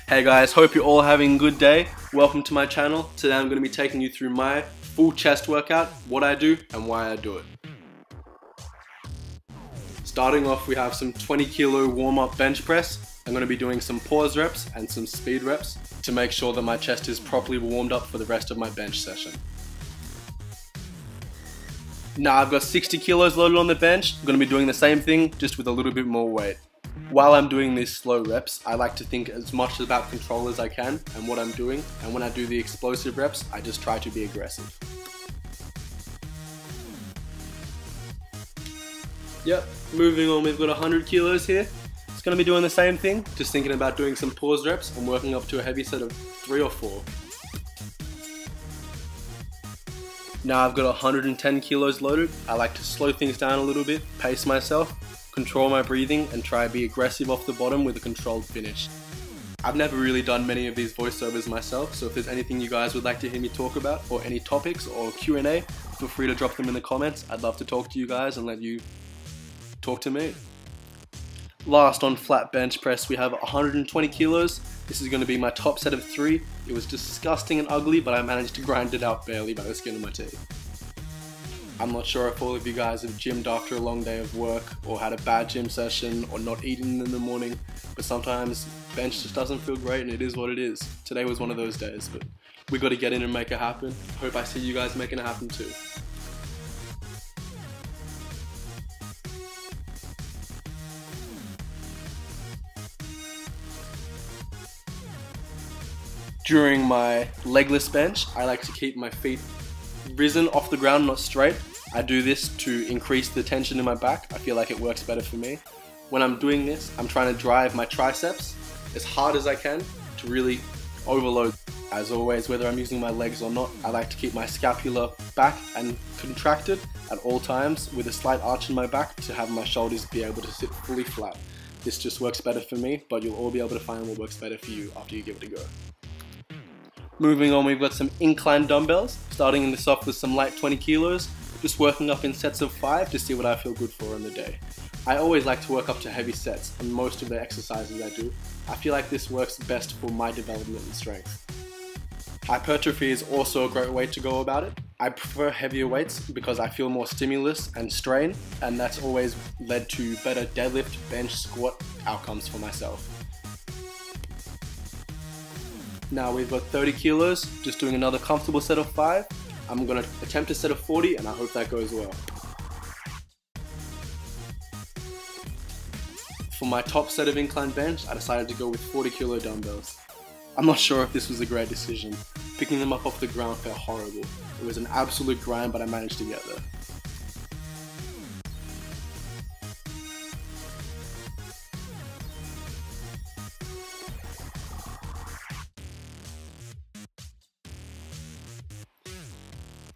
Hey guys, hope you're all having a good day. Welcome to my channel. Today I'm going to be taking you through my full chest workout, what I do and why I do it. Starting off, we have some 20 kilo warm-up bench press. I'm going to be doing some pause reps and some speed reps to make sure that my chest is properly warmed up for the rest of my bench session. Now I've got 60 kilos loaded on the bench. I'm going to be doing the same thing, just with a little bit more weight. While I'm doing these slow reps, I like to think as much about control as I can and what I'm doing, and when I do the explosive reps, I just try to be aggressive. Yep, moving on, we've got 100 kilos here. It's going to be doing the same thing, just thinking about doing some pause reps and working up to a heavy set of 3 or 4. Now I've got 110 kilos loaded. I like to slow things down a little bit, pace myself, control my breathing and try to be aggressive off the bottom with a controlled finish. I've never really done many of these voiceovers myself, so if there's anything you guys would like to hear me talk about or any topics or Q&A, feel free to drop them in the comments. I'd love to talk to you guys and let you talk to me. Last, on flat bench press, we have 120 kilos. This is going to be my top set of 3. It was disgusting and ugly, but I managed to grind it out barely by the skin of my teeth. I'm not sure if all of you guys have gymmed after a long day of work or had a bad gym session or not eaten in the morning, but sometimes bench just doesn't feel great and it is what it is. Today was one of those days, but we got to get in and make it happen. Hope I see you guys making it happen too. During my legless bench, I like to keep my feet risen off the ground, not straight. I do this to increase the tension in my back. I feel like it works better for me. When I'm doing this, I'm trying to drive my triceps as hard as I can to really overload. As always, whether I'm using my legs or not, I like to keep my scapula back and contracted at all times with a slight arch in my back to have my shoulders be able to sit fully flat. This just works better for me, but you'll all be able to find what works better for you after you give it a go. Moving on, we've got some incline dumbbells, starting this off with some light 20 kilos, just working up in sets of 5 to see what I feel good for in the day. I always like to work up to heavy sets on most of the exercises I do. I feel like this works best for my development and strength. Hypertrophy is also a great way to go about it. I prefer heavier weights because I feel more stimulus and strain, and that's always led to better deadlift, bench, squat outcomes for myself. Now we've got 30 kilos, just doing another comfortable set of 5. I'm going to attempt a set of 40 and I hope that goes well. For my top set of incline bench, I decided to go with 40 kilo dumbbells. I'm not sure if this was a great decision. Picking them up off the ground felt horrible. It was an absolute grind, but I managed to get there.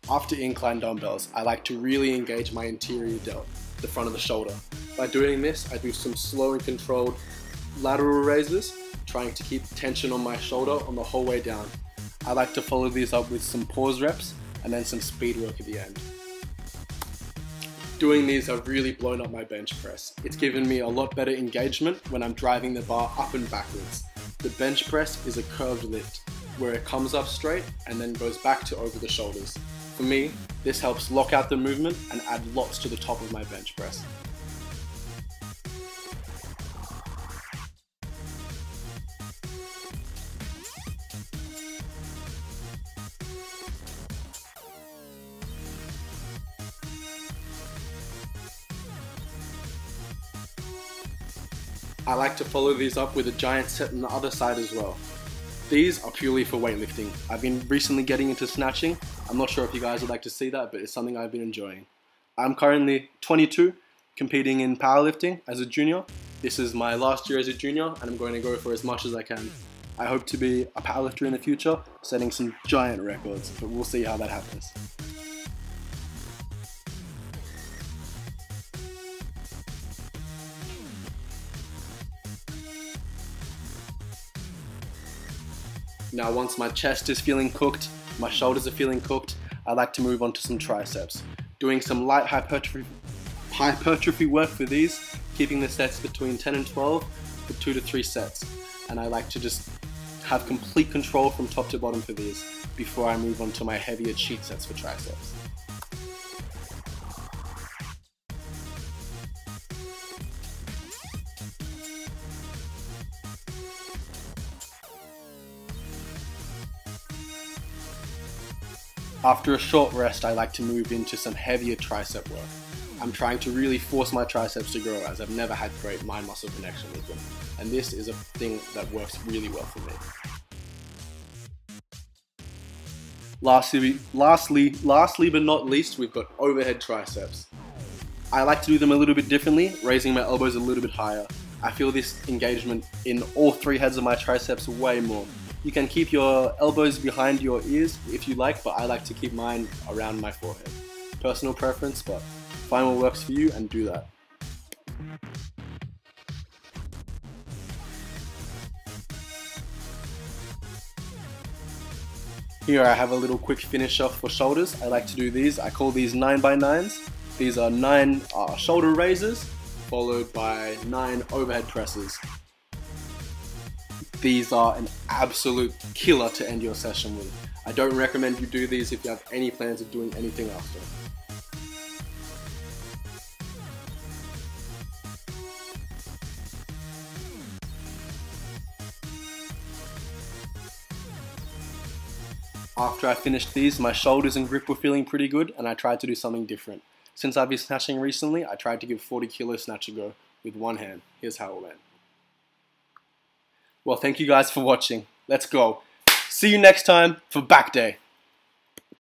After incline dumbbells, I like to really engage my interior delt, the front of the shoulder. By doing this, I do some slow and controlled lateral raises, trying to keep tension on my shoulder on the whole way down. I like to follow these up with some pause reps and then some speed work at the end. Doing these have really blown up my bench press. It's given me a lot better engagement when I'm driving the bar up and backwards. The bench press is a curved lift, where it comes up straight and then goes back to over the shoulders. For me, this helps lock out the movement and add lots to the top of my bench press. I like to follow these up with a giant set on the other side as well. These are purely for weightlifting. I've been recently getting into snatching. I'm not sure if you guys would like to see that, but it's something I've been enjoying. I'm currently 22, competing in powerlifting as a junior. This is my last year as a junior, and I'm going to go for as much as I can. I hope to be a powerlifter in the future, setting some giant records, but we'll see how that happens. Now once my chest is feeling cooked, my shoulders are feeling cooked, I like to move on to some triceps. Doing some light hypertrophy work for these, keeping the sets between 10 and 12 for 2 to 3 sets. And I like to just have complete control from top to bottom for these before I move on to my heavier cheat sets for triceps. After a short rest, I like to move into some heavier tricep work. I'm trying to really force my triceps to grow, as I've never had great mind-muscle connection with them, and this is a thing that works really well for me. Lastly but not least, we've got overhead triceps. I like to do them a little bit differently, raising my elbows a little bit higher. I feel this engagement in all three heads of my triceps way more. You can keep your elbows behind your ears if you like, but I like to keep mine around my forehead. Personal preference, but find what works for you and do that. Here I have a little quick finish off for shoulders. I like to do these. I call these 9x9s. These are 9 shoulder raises followed by 9 overhead presses. These are an absolute killer to end your session with. I don't recommend you do these if you have any plans of doing anything after. After I finished these, my shoulders and grip were feeling pretty good, and I tried to do something different. Since I've been snatching recently, I tried to give 40 kilo snatch a go with one hand. Here's how it went. Well, thank you guys for watching. Let's go. See you next time for back day.